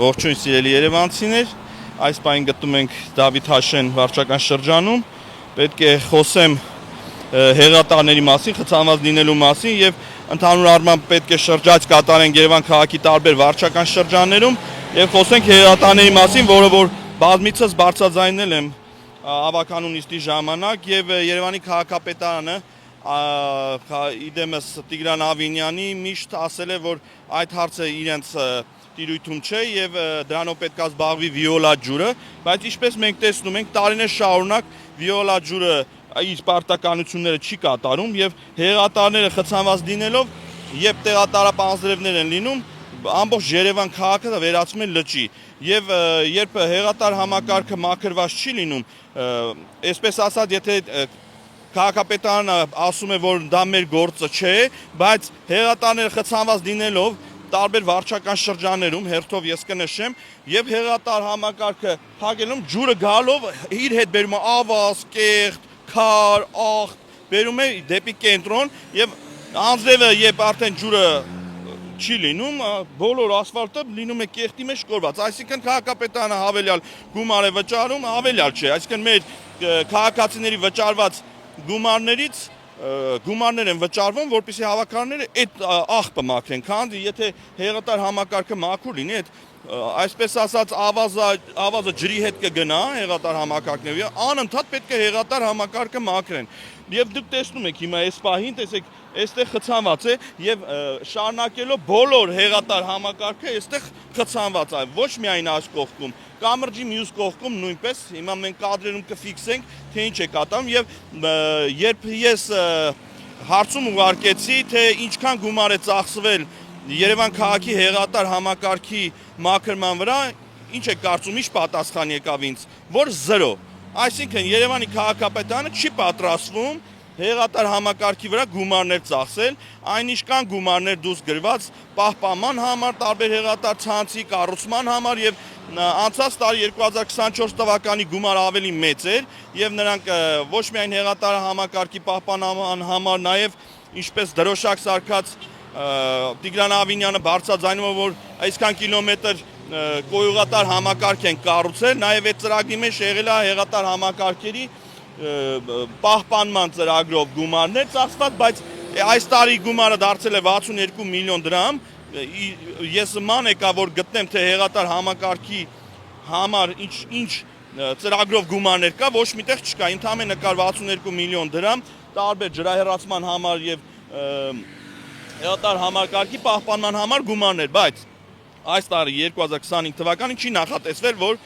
Ողջույն սիրելի երևանցիներ, այս պահին գտնվում ենք Դավիթ Հաշեն վարչական շրջանում, պետք է խոսեմ հեղատարների մասին, խցանված լինելու մասին եւ ընդհանուր առմամբ պետք է շրջաց կատարենք Երևան քաղաքի տարբեր վարչական շրջաններում եւ խոսենք հեղատարների մասին, որը որ բազմիցս բարձրաձայնել եմ ավականու նիստի ժամանակ եւ Երևանի քաղաքապետարանը իդեմս Տիգրան Ավինյանի միշտ ասել է, որ այդ հարցը իրենց տիրույթում չէ եւ դրանով պետք է զբաղվի Վիոլա ջուրը, բայց ինչպես մենք տեսնում ենք, տարիներ շարունակ Վիոլա ջուրը իր պարտականությունները չի կատարում եւ հեղատարները խցանված լինելով, երբ տեղատարապ անձրևներ են լինում, ամբողջ Երևան քաղաքը վերածվում է լճի եւ երբ հեղատար համակարգը մաքրված չի լինում, այսպես ասած, եթե քաղաքապետարանը ասում է, որ դա մեր գործը չէ, բայց հեղատարները խցանված լինելով տարբեր վարչական շրջաններում, հերթով ես կնշեմ, եւ հեղատար համակարգը փակելում ջուրը գալով իր հետ բերում է ավազ, կեղտ, քար, աղտ, բերում է դեպի կենտրոն եւ անձրևը երբ արդեն ջուրը չի լինում, բոլոր ասֆալտը լինում է կեղտի մեջ կորված, այսինքն քաղաքապետարանը հավելյալ գումար է վճարում, հավելյալ չէ, այսինքն մեր քաղաքացիների վճարված գումարներից գումարներ են վճարվում, որպեսզի հավաքարները այդ աղբը մաքրեն, քանի եթե հեղատար համակարգը մաքուր լինի, այդ այսպես ասած ավազը ջրի հետ կգնա հեղատար համակարգները, անընդհատ պետք է հեղատար համակարգը մաքրեն։ Եվ դուք տեսնում եք հիմա այս պահին, տեսեք, այստեղ խցանված է եւ շարունակելով բոլոր հեղատար համակարգը այստեղ խցանված է, ոչ միայն այս կողքում, կամրջի մյուս կողքում նույնպես, հիմա մենք կադրերում կֆիքսենք, թե ինչ է կատարում եւ երբ ես հարցում ուղարկեցի, թե ինչքան գումար է ծախսվել Երևան քաղաքի հեղատար համակարգի մաքրման վրա, ինչ է կարծում, ինչ պատասխան եկավ ինձ, որ 0։ Այսինքն Երևանի քաղաքապետարանը չի պատրաստվում հեղատար համակարգի վրա գումարներ ծախսել, այնինչ կան գումարներ դուրս գրված պահպանման համար, տարբեր հեղատար ցանցի կառուցման համար եւ անցած տարի 2024 թվականի գումարը ավելի մեծ էր եւ նրանք ոչ միայն հեղատար համակարգի պահպանման համար, նաեւ ինչպես դրոշակ սարքած Տիգրան Ավինյանը բարձրաձայնում է, որ այսքան կիլոմետր կոյուղատար համակարգ են կառուցել, նաեւ այդ ծրագրի մեջ եղել է հեղատար համակարգերի պահպանման ծրագրով գումարներ ծախսված, բայց այս տարի գումարը դարձել է 62 միլիոն դրամ, ես ման եկա, որ գտնեմ, թե հեղատար համակարգի համար ինչ ծրագրով գումարներ կա, ոչ միտեղ չկա, ընդամենը կար 62 միլիոն դրամ, տարբեր ջրահեռացման համար եւ հեղատար համակարգի պահպանման համար գումարներ, բայց այս տարի 2025 թվականին չի նախատեսվել, որ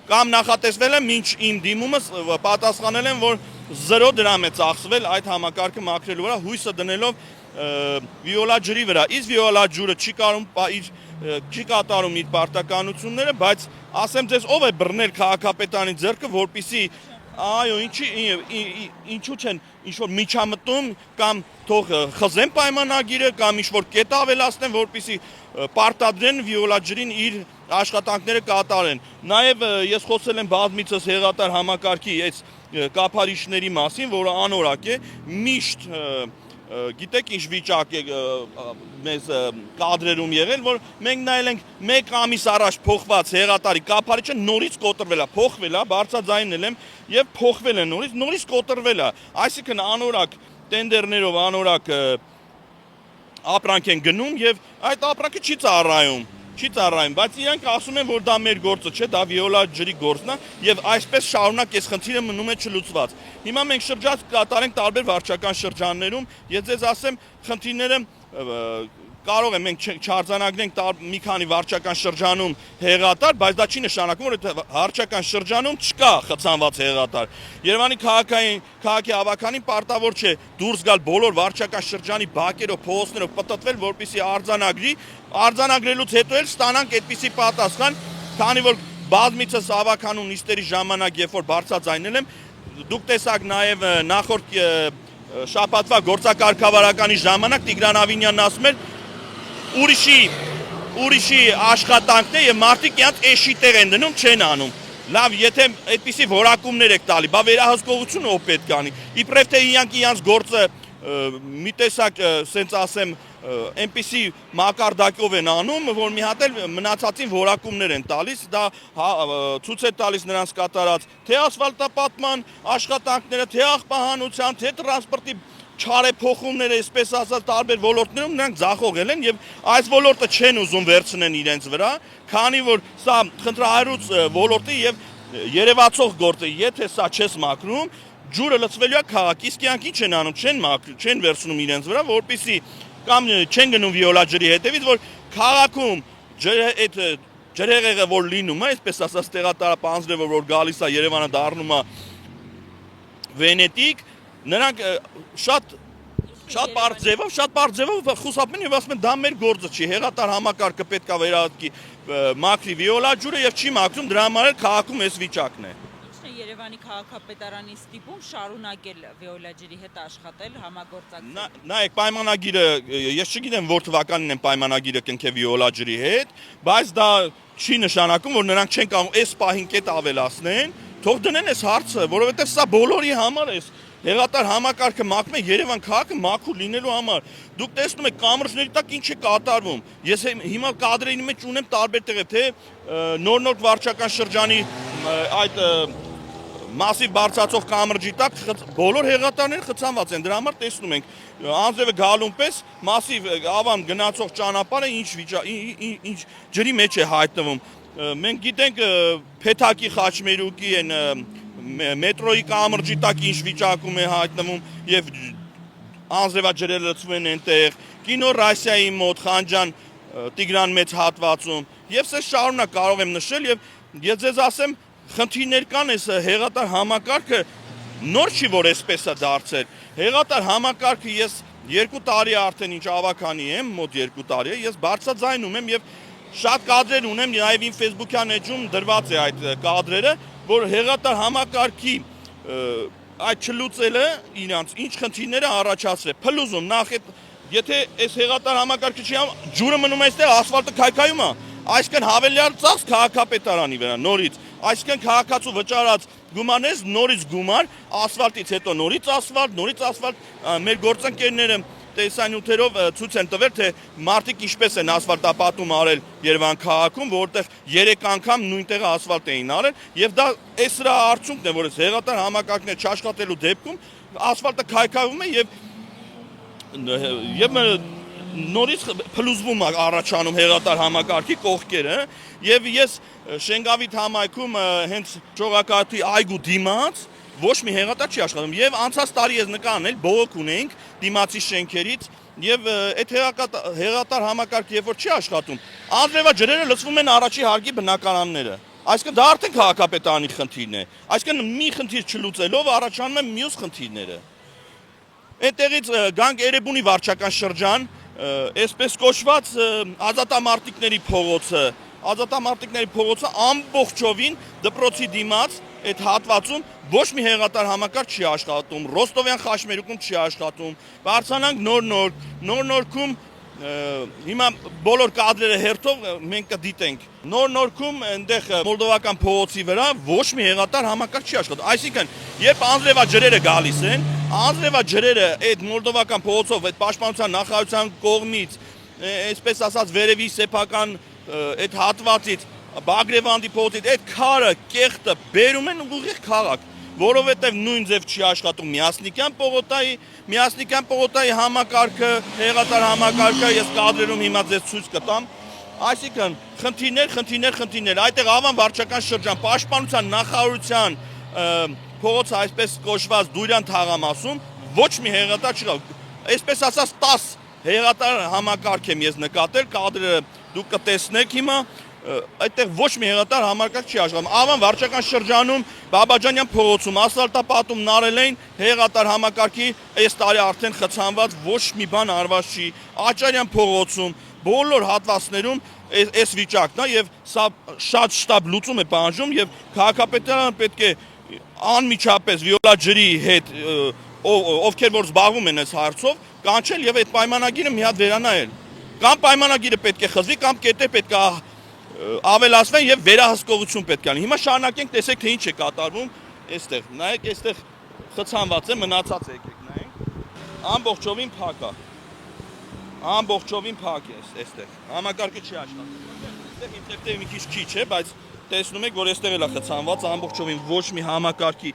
կամ նախատեսվել է մինչ իմ դիմումս պատասխանել են, որ 0 դրամ է ծախսվել այդ համակարգը մաքրելու վրա, հույսը դնելով Վիոլա ջրի վրա, իսկ Վիոլա ջուրը չի կատարում իր պարտականությունները, բայց ասեմ ձեզ, ով է բռնել քաղաքապետարանի ձեռքը, որպեսզի այո, ինչու չեն ինչ-որ միջամտում կամ թող խզեն պայմանագիրը կամ ինչ-որ կետ ավելացնեն, որպեսզի պարտադրեն Վիոլա ջրին իր աշխատանքները կատարեն։ Նաև ես խոսել եմ բազմիցս հեղատար համակարգի այս կափարիչների մասին, որը անորակ է, միշտ գիտեք ինչ վիճակ է մեզ կադրերում եղել, որ մենք նայել ենք 1 ամիս առաջ փոխված հեղատարի կափարիչը նորից կոտրվել է, փոխվել է, բարձրաձայնել եմ եւ փոխվել է նորից կոտրվել է, այսինքն անորակ տենդերներով անորակ ապրանք են գնում եւ այդ ապրանքը չի ծառայում, բայց իրանք ասում են, որ դա մեր գործը չէ, դա Վիոլա ջրի գործն է եւ այսպես շարունակ այս խնդիրը մնում է չլուծված։ Հիմա մենք շրջած կատարենք տարբեր վարչական շրջաններում, ես ձեզ ասեմ, խնդիրները կարող է մենք չարձանագրենք մի քանի վարչական շրջանում հեղատար, բայց դա չի նշանակում, որ այդ վարչական շրջանում չկա խցանված հեղատար։ Երևանի քաղաքի ավականին պարտավոր չէ դուրս գալ բոլոր վարչական շրջանի բակերով, փողոցներով պտտվել, որպեսզի արձանագրելուց հետո էլ ստանանք այդպիսի պատասխան, քանի որ բազմիցս ավականու նիստերի ժամանակ, երբ որ բարձրաձայնել եմ, դուք տեսաք նաև նախորդ շաբաթվա գործակարգավարականի ժամանակ Տիգրան Ավինյանն ասում էր ուրիշի աշխատանքն է եւ մարդիկ իրանց էշի տեղ են դնում, չեն անում։ Լավ, եթե այդպիսի որակումներ եք տալի, բա վերահսկողությունը ով պետք է անի։ Իբրև թե իրանք իրանց գործը մի տեսակ սենց ասեմ այնպիսի մակարդակով են անում, որ մի հատ էլ մնացածին որակումներ են տալիս, դա ցույց է տալիս նրանց կատարած թե ասֆալտապատման աշխատանքները, թե աղբահանության, թե տրանսպորտի չարեփոխումները, այսպես ասած, տարբեր ոլորտներում նրանք ձախողել են եւ այս ոլորտը չեն ուզում վերցնեն իրենց վրա, քանի որ սա խնդրահարույց ոլորտի եւ երևացող գործ է, եթե սա չես մաքրում, ջուրը լցվելու է քաղաք, իսկ իրանք ինչ են անում, չեն վերցնում իրենց վրա, որպեսզի կամ չեն գնում վիոլա ջրի հետևից, որ քաղաքում այդ ջրհեղեղը որ լինում է, այսպես ասած տեղատարապ անձրևը որ գալիս է Երևանը դառնում է Վենետիկ, նրանք շատ բարդ ձևով խուսափում են եւ ասում են դա մեր գործը չի, հեղատար համակարգը պետք է վերահսկի մաքրի վիոլա ջուրը եւ չի մաքրում, դրա համար էլ քաղաքում էս վիճակն է։ Ինչն է Երևանի քաղաքապետարանի ստիպում շարունակել վիոլա ջրի հետ աշխատել համագործակցել։ Նայեք, պայմանագիրը, ես չգիտեմ որ թվականին են պայմանագիրը կնքել վիոլա ջրի հետ, բայց դա չի նշանակում, որ նրանք չեն կարող այս պահին կետ ավելացնեն, թող դնեն այս հարցը, որովհետեւ սա բոլորի համար է։ Հեղատար համակարգը մաքրում է Երևան քաղաքը մաքուր լինելու համար։ Դուք տեսնում եք կամրջների տակ ինչ է կատարվում։ Ես հիմա կադրերի մեջ ունեմ տարբեր տեղեր, թե նոր վարչական շրջանի այդ մասիվ բարձրացող կամրջի տակ բոլոր հեղատարները խցանված են։ Դրա համար տեսնում ենք անձրևը գալուն պես մասիվ ավան գնացող ճանապարհը ինչ ջրի մեջ է հայտնվում։ Մենք գիտենք Փեթակի խաչմերուկի են մետրոյի կամրջի տակ ինչ վիճակում է հայտնվում եւ անձրևաջրերը լցվում են այնտեղ, կինո Ռասիայի մոտ Խանջան Տիգրան մեծ հատվածում եւ սա շարունակ կարող եմ նշել եւ ես ձեզ ասեմ խնդիրներ կան, այս հեղատար համակարգը նոր չի որ այսպես է դարձել։ Հեղատար համակարգը ես 2 տարի արդեն ինչ ավականի եմ, մոտ 2 տարի է, ես բարձրաձայնում եմ եւ շատ կադրեր ունեմ, նաեւ իմ Facebook-յան էջում դրված է այդ կադրերը, որ հեղատար համակարգի այդ չլուծելը իրանց ինչ խնդիրները առաջացրել։ Փլուզում նախ եթե այս հեղատար համակարգը չի ջուրը մնում է այստեղ ասֆալտը քայքայում է, այսինքն հավելյալ ծախս քաղաքապետարանի վրա նորից, այսինքն քաղաքացու վճարած գումարներից նորից գումար, ասֆալտից հետո նորից ասֆալտ, մեր գործընկերները տեսանյութերով ցույց են տվել, թե մարդիկ ինչպես են ասֆալտապատում արել Երևան քաղաքում, որտեղ 3 անգամ նույն տեղը ասֆալտ էին արել, եւ դա այս սրա արդյունքն է, որ հեղատար համակարգները չաշխատելու դեպքում ասֆալտը քայքայվում է եւ նորից փլուզվում է առաջանում հեղատար համակարգի կողքերը եւ ես Շենգավիթ համայնքում հենց Ճողակաթի այգու դիմաց ոչ մի հեղատար չի աշխատում եւ անցած տարի ես նկարել բողոք ունենք դիմացի շենքերից եւ այդ հեղատար համակարգը երբ որ չի աշխատում անձրևաջրերը լցվում են առաջի հարկի բնակարանները այսինքն դա արդեն քաղաքապետարանի խնդիրն է այսինքն մի խնդիր չլուծելով առաջանում են մյուս խնդիրները այդտեղից գանք Էրեբունի վարչական շրջան այսպես կոչված ազատամարտիկների փողոցը ամբողջովին դպրոցի դիմաց այդ հատվածում ոչ մի հեղատար համակարգ չի աշխատում, Ռոստովյան խաչմերուկում չի աշխատում, բարձրանանք նոր-նորքում հիմա բոլոր կադրերը հերթով մենք կդիտենք, նոր-նորքում այնտեղ մոլդովական փողոցի վրա ոչ մի հեղատար համակարգ չի աշխատում, այսինքն երբ անձրևաջրերը գալիս են, անձրևաջրերը այդ մոլդովական փողոցով, այդ պաշտպանության նախարարության կողմից, այսպես ասած վերևի սեփական այդ հատվածից Բագրևանդի փողոցից այդ քարը, կեղտը բերում են ուղիղ քաղաք, որովհետև նույն ձև չի աշխատում Միասնիկյան պողոտայի համակարգը, հեղատար համակարգը, ես կադրերում հիմա ձեզ ցույց կտամ, այսինքն խնդիրներ, այդտեղ Ավան վարչական շրջան, պաշտպանության նախարարության փողոցը այսպես կոչված Դուրյան թաղամասում ոչ մի հեղատար չկա, այսպես ասած 10 հեղատար համակարգ եմ ես նկատել, կադրերը դուք կտեսնեք հիմա այդտեղ ոչ մի հեղատար համակարգ չի աշխատում։ Ավան վարչական շրջանում Բաբաջանյան փողոցում ասֆալտապատումն արել էին հեղատար համակարգի այս տարի արդեն խցանված ոչ մի բան արված չի։ Աճարյան փողոցում բոլոր հատվածներում այս վիճակն է եւ սա շատ շտապ լուծում է պահանջում եւ քաղաքապետարանը պետք է անմիջապես վիոլա ջրի հետ ովքեր որ զբաղվում են այս հարցով կանչել եւ այդ պայմանագիրը մի հատ վերանայել։ Կամ պայմանագիրը պետք է խզվի, կամ կետեր պետք է ավելացվեն եւ վերահսկողություն պետք է անի։ Հիմա շարունակենք, տեսեք թե ինչ է կատարվում այստեղ։ Նայեք, այստեղ խցանված է, մնացած է, եկեք նայենք։ ամբողջովին փակ է։ Ամբողջովին փակ է այստեղ։ Համակարգը չի աշխատում։ Այստեղ ինտերնետը մի քիչ քիչ է, բայց տեսնում եք, որ այստեղ էլ է խցանված ամբողջովին ոչ մի համակարգի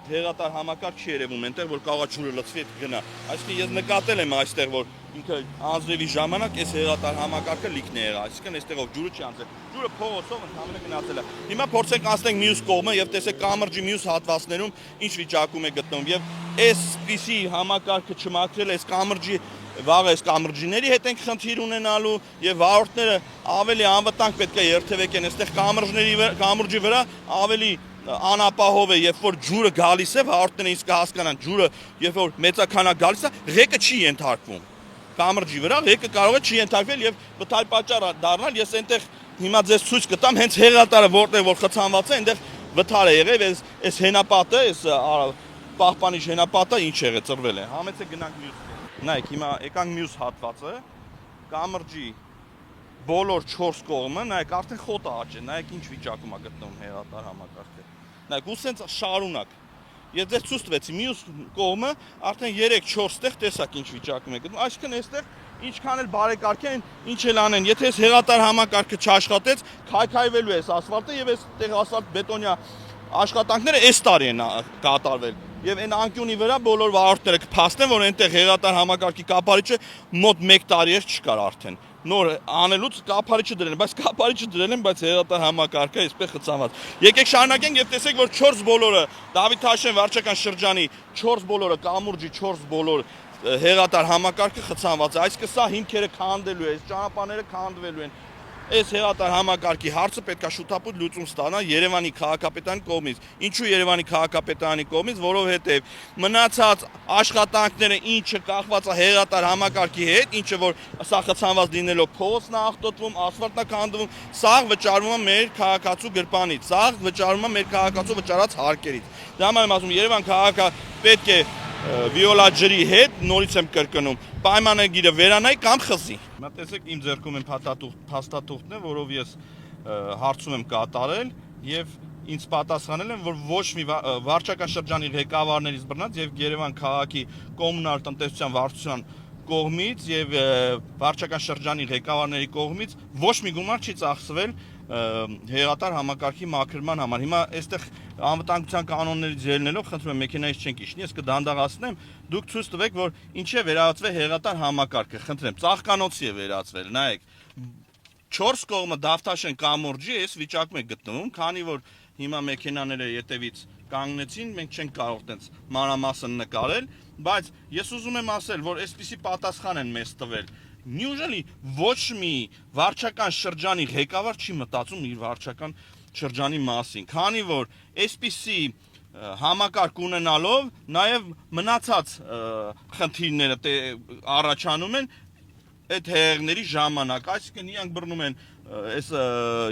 հեղատար համակարգ չի երևում այնտեղ, որ կարող է ջուրը լցվի այդ գնա։ Այսինքն ես նկատել եմ այստեղ, որ ինքը անձրևի ժամանակ այս հեղատար համակարգը լիքն է եղել, այսինքն այստեղով ջուրը չի անցել։ Ջուրը փողոցով ընդհանրապես գնացել է։ Հիմա փորձենք անցնենք մյուս կողմը եւ տեսեք կամրջի մյուս հատվածներում ինչ վիճակում է գտնվում եւ այսպիսի համակարգը չմաքրել այս կամրջի վաղ այս կամրջիների հետ ենք խնդիր ունենալու եւ վարորդները ավելի անվտանգ պետք է երթևեկեն այստեղ կամրջի վրա ավելի անապահով է, երբ որ ջուրը գալիս է, վարորդները իսկ հասկանան, ջուրը երբ որ մեծականակ գալիս է, ղեկը չի ենթարկվում։ Կամրջի վրա ղեկը կարող է չի ենթարկվել եւ վթար պատճառ դառնալ։ Ես այնտեղ հիմա ձեզ ցույց կտամ, հենց հեղատարը որտեղ որ խցանված է, այնտեղ վթար է եղել, այս հենապատը, այս պահպանիչ հենապատը ինչ եղել, ծրվել է։ Համեցեք գնանք մյուս։ Նայեք, հիմա եկանք մյուս հատվածը, կամրջի բոլոր 4 կողմը, նայեք, արդեն խոտը աճ է, նայեք ինչ վիճակում է գտնվում հեղատար համակարգը։ Նայեք, ու սենց շարունակ։ Ես ձեզ ցույց տվեցի, մյուս կողմը արդեն 3-4 տեղ տեսակ ինչ վիճակում է գտնվում։ Այսինքն այստեղ ինչքան էլ բարեկարգեն, ինչ էլ անեն, եթե այս հեղատար համակարգը չաշխատեց, քայքայվելու է այս ասֆալտը եւ այստեղ ասֆալտ բետոնյա աշխատանքները այս տարի են կատարվել։ Եվ այն անկյունի վրա բոլոր վարորդները կփաստեն, որ այնտեղ հեղատար համակարգի կապարիչը մոտ 1 տարի չկար արդեն։ Նոր անելուց կապարիչը դրել են, բայց կապարիչը դրել են, բայց հեղատար համակարգը այսպես խցանված։ Եկեք շարունակենք եւ տեսեք, որ 4 բոլորը Դավիթ Թաշեն վարչական շրջանի 4 բոլորը կամուրջի 4 բոլոր հեղատար համակարգը խցանված է։ Այսինքն սա հիմքերը քանդելու է, այս ճանապարհները քանդվելու են։ Այս հեղատար համակարգի հարցը պետքա շուտապույտ լուծում ստանա Երևանի քաղաքապետարանի կողմից։ Ինչու Երևանի քաղաքապետարանի կողմից, որովհետև մնացած աշխատանքները ինչը կախված է հեղատար համակարգի հետ, ինչը որ սա խցանված լինելով փողոցն է աղտոտվում, ասֆալտն է քանդվում, սա վճարվում է մեր քաղաքացու գրպանից, սա վճարվում է մեր քաղաքացու վճարած հարկերից։ Դա համար եմ ասում, Երևան քաղաքը պետք է վիոլա ջրի հետ նորից եմ կրկնում պայմանագիրը վերանայի կամ խզի։ Հիմա տեսեք իմ ձեռքում եմ փաստաթուղթն է, որով ես հարցում եմ կատարել եւ ինձ պատասխանել են, որ ոչ մի վարչական շրջանի ղեկավարներից բռնած եւ Երևան քաղաքի կոմունալ տնտեսության վարչության կողմից եւ վարչական շրջանի ղեկավարների կողմից ոչ մի գումար չի ծախսվել հեղատար համակարգի մաքրման համար։ Հիմա այստեղ անվտանգության կանոններից ելնելով խնդրում եմ մեքենայից չենք իջնի, ես կդանդաղացնեմ, դուք ցույց տվեք, որ ինչ է վերածվել հեղատար համակարգը, խնդրեմ, ծաղկանոցի է վերածվել, նայեք, 4 կողմը Դավթաշեն կամուրջի էս վիճակում է գտնվում, քանի որ հիմա մեքենաները ետևից կանգնեցին, մենք չենք կարող տենց մանրամասն նկարել, բայց ես ուզում եմ ասել, որ այսպիսի պատասխան են մեզ տվել։ Նյուժելի ոչ մի վարչական շրջանի ղեկավար չի մտածում իր վարչական շրջանի մասին, քանի որ այսպիսի համակարգ ունենալով նաև մնացած խնդիրները առաջանում են այդ հեղեղների ժամանակ, այսինքն իրանք բռնում են այս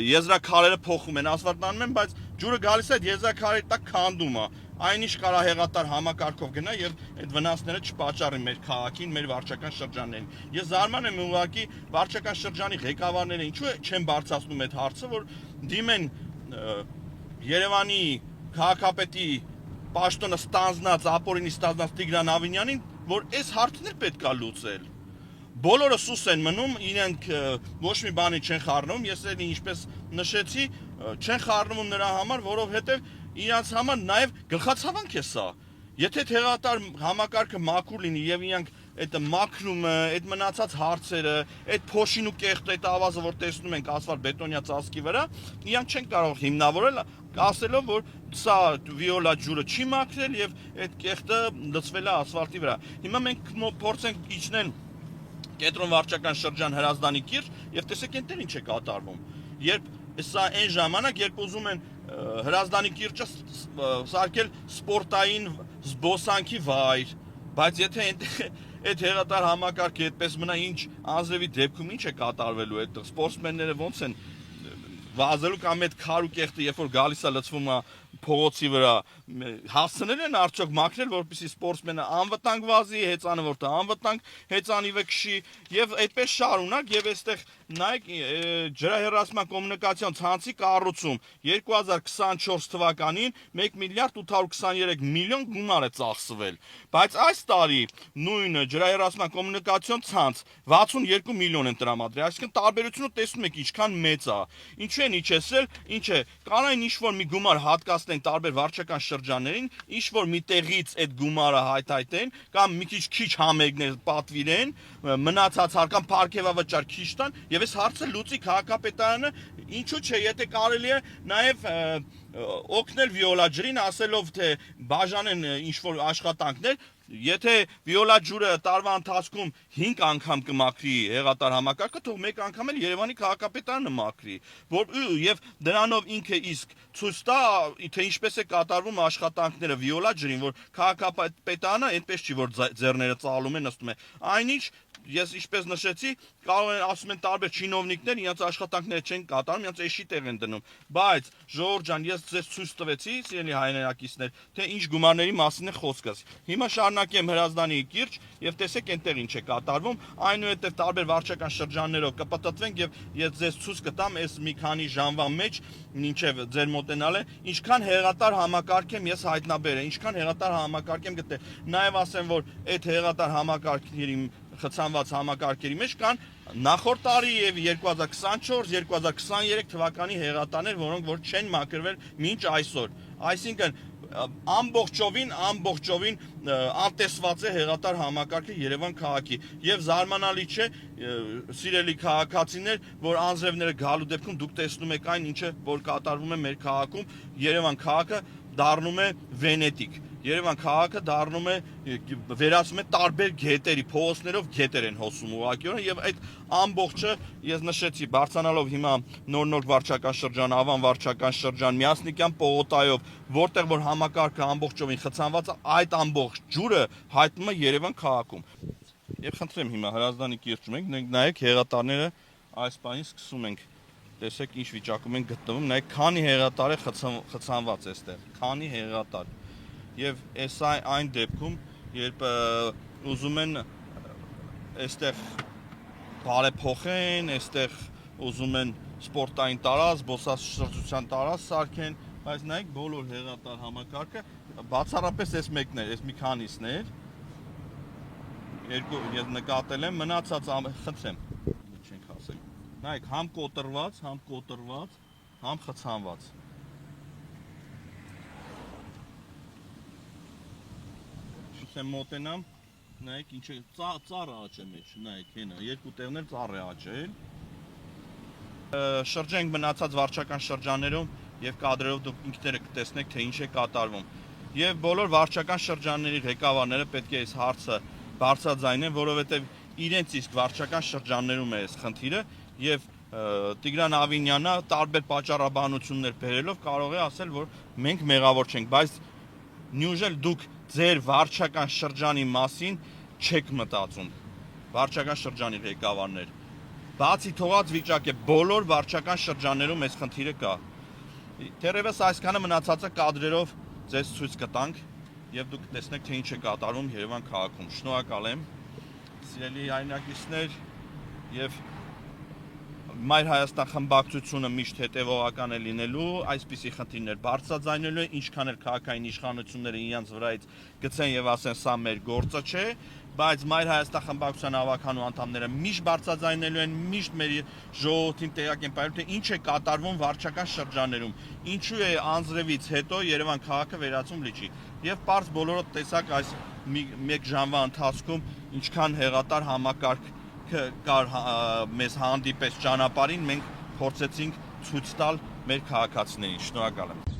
եզրաքարերը փոխում են, ասֆալտանում են, բայց ջուրը գալիս է այդ եզրաքարերի տակ քանդում է։ Այնինչ կարա հեղատար համակարգով գնա եւ այդ վնասները չպատճառի մեր քաղաքին, մեր վարչական շրջաններին։ Ես զարմանում եմ ուղղակի վարչական շրջանի ղեկավարները ինչու չեն բարձրացնում այդ հարցը, որ դիմեն Երևանի քաղաքապետի պաշտոնը ստանձնած, ապօրինի ստանձնած Տիգրան Ավինյանին, որ այս հարցն պետք է լուծել։ Բոլորը սուս են մնում, իրենք ոչ մի բանի չեն խառնում, ես էլ ինչպես նշեցի, չեն խառնում նրա համար, որովհետև իրանց համար նաև գլխացավանք է սա։ Եթե հեղատար համակարգը մաքուր լինի եւ իրանք այդ մաքրումը, այդ մնացած հարցերը, այդ փոշին ու կեղտը, այդ ավազը, որ տեսնում ենք ասֆալտ բետոնյա ծածկի վրա, իրանք չեն կարող հիմնավորել, ասելով, որ սա վիոլա ջուրը չի մաքրել եւ այդ կեղտը լցվել է ասֆալտի վրա։ Հիմա մենք փորձենք իջնել Կենտրոն վարչական շրջան Հրազդանի կիրճ եւ տեսեք այնտեղ ինչ է կատարվում։ Երբ սա այն ժամանակ, երբ ուզում են Հրազդանի կիրճը սարքել սպորտային զբոսանքի վայր, բայց եթե այդ հեղատար համակարգը այդպես մնա, ինչ անձրևի դեպքում ինչ է կատարվելու այդ սպորտսմենները ոնց են վազելու կամ այդ քար ու կեղտը երբ որ գալիս է լցվում է փողոցի վրա հասցնել են արդյոք մաքրել, որպեսզի սպորտսմենը անվտանգ վազի, հեծանը որտեղ անվտանգ հեծանիվը քշի եւ այդպես շարունակ եւ այստեղ նայեք ջրահեռացման կոմունիկացիոն ցանցի կառուցում 2024 թվականին 1 միլիարդ 823 միլիոն գումար է ծախսվել, բայց այս տարի նույն ջրահեռացման կոմունիկացիոն ցանց 62 միլիոն են տրամադրել, այսինքն տարբերությունը տեսնում եք ինչքան մեծ է։ Ինչու են իջեցրել, ինչ է, կանային ինչ-որ մի գումար հատկացնեն տարբեր վարչական շրջաններին, ինչ-որ մի տեղից այդ գումարը հայթայթեն կամ մի քիչ համերգներ պատվիրեն, մնացած հարկան պարգևավճար քիչ տան եւ այս հարցը լուծի քաղաքապետարանը, ինչու՞ չէ, եթե կարելի է նաեւ օգնել Վիոլա ջրին, ասելով թե բաժանեն ինչ-որ աշխատանքներ, եթե Վիոլա ջուրը տարվա ընթացքում 5 անգամ կմաքրի հեղատար համակարգը, թող մեկ անգամ էլ Երևանի քաղաքապետարանը մաքրի, եւ դրանով ինքը իսկ ցույց տա, թե ինչպես է կատարվում աշխատանքները Վիոլա ջրին, որ քաղաքապետարանը այնպես չի, որ ձեռները ծալում է, նստում է։ Այնինչ ես ինչպես նշեցի, կարող են ասում են տարբեր չինովնիկներ իրենց աշխատանքները չեն կատարում, իրենց էշի տեղ են դնում, բայց Ժողովուրդ ջան, ես ձեզ ցույց տվեցի, սիրելի հայրենակիցներ, թե ինչ գումարների մասին է խոսքս։ Հիմա շարունակեմ Հրազդանի կիրճ եւ տեսեք այնտեղ ինչ է կատարվում, այնուհետեւ տարբեր վարչական շրջաններով կպտտվենք եւ ես ձեզ ցույց կտամ այս մի քանի ժամվա մեջ, մինչեւ ձեր մոտենալը, ինչքան հեղատար համակարգ եմ ես հայտնաբերել, ինչքան հեղատար համակարգ եմ գտել։ Նաեւ ասեմ, որ այդ հեղատար համակարգերի խցանված համակարգերի մեջ կան նախորդ տարի եւ 2024-2023 թվականի հեղատաներ, որոնք որ չեն մաքրվել մինչ այսօր։ Այսինքն ամբողջովին անտեսված է հեղատար համակարգը Երևան քաղաքի եւ զարմանալի չէ, սիրելի քաղաքացիներ, որ անձրևները գալու դեպքում դուք տեսնում եք այն, ինչը որ կատարվում է մեր քաղաքում, Երևան քաղաքը դառնում է Վենետիկ։ Երևան քաղաքը դառնում է վերածվում է տարբեր գետերի, փողոցներով գետեր են հոսում ուղղակիորեն եւ այդ ամբողջը ես նշեցի բարձրանալով հիմա նոր վարչական շրջան, Ավան վարչական շրջան, Միասնիկյան պողոտայով, որտեղ որ համակարգը ամբողջովին խցանված է, այդ ամբողջ ջուրը հայտնվում է Երևան քաղաքում։ Եվ խնդրեմ հիմա Հրազդանի կիրճում ենք, նայեք հեղատարները այս բանից սկսում ենք, տեսեք ինչ վիճակում են գտնվում, նայեք քանի հեղատար է խցանված այստեղ, քանի հեղատար։ Եվ այս այն դեպքում, երբ ուզում են այստեղ բարեփոխեն, այստեղ ուզում են սպորտային տարածք, զբոսաշրջության տարածք սարքեն, բայց նայեք բոլոր հեղատար համակարգը, բացառապես այս մեկն էր, այս մի քանիսն էր, երկու ես նկատել եմ, մնացած խնդրեմ, չենք ասել, նայեք համ կոտրված, համ խցանված։ Եմ մոտենամ, նայեք ինչ է, ծառը աճ է մեջ, նայեք հենա, երկու տեղներ ծառ է աճել։ Շրջենք մնացած վարչական շրջաններում եւ կադրերով դուք ինքները կտեսնեք, թե ինչ է կատարվում։ Եվ բոլոր վարչական շրջանների ղեկավարները պետք է այս հարցը բարձրաձայնեն, որովհետեւ իրենց իսկ վարչական շրջաններում է այս խնդիրը եւ Տիգրան Ավինյանը տարբեր պատճառաբանություններ բերելով կարող է ասել, որ մենք մեղավոր չենք, բայց նույնժել դուք ձեր վարչական շրջանի մասին չեք մտածում, վարչական շրջանի ղեկավարներ, բացի թողած վիճակ է, բոլոր վարչական շրջաններում այս խնդիրը կա, թերևս այսքանը մնացածը կադրերով ձեզ ցույց կտանք եւ դուք տեսնեք, թե ինչ է կատարվում Երևան քաղաքում, շնորհակալ եմ, սիրելի հայրենակիցներ եւ Մայր Հայաստան խմբակցությունը միշտ հետևողական է լինելու, այսպիսի խնդիրներ բարձրաձայնելու է, ինչքան էլ քաղաքային իշխանությունները իրենց վրայից գցեն եւ ասեն սա մեր գործը չէ, բայց Մայր Հայաստան խմբակցության ավականու անդամները միշտ բարձրաձայնելու են, միշտ մեր ժողովրդին տեղյակ են բերելու, թե ինչ է կատարվում վարչական շրջաններում, ինչու է անձրևից հետո Երևան քաղաքը վերածում լիճի։ Եվ պարզ բոլորը տեսակ այս մեկ ժամվա ընթացքում ինչքան հեղատար համակարգ կար մեզ հանդիպես ճանապարհին, մենք փորձեցինք ցույց տալ մեր քաղաքացիներին։ Շնորհակալ եմ։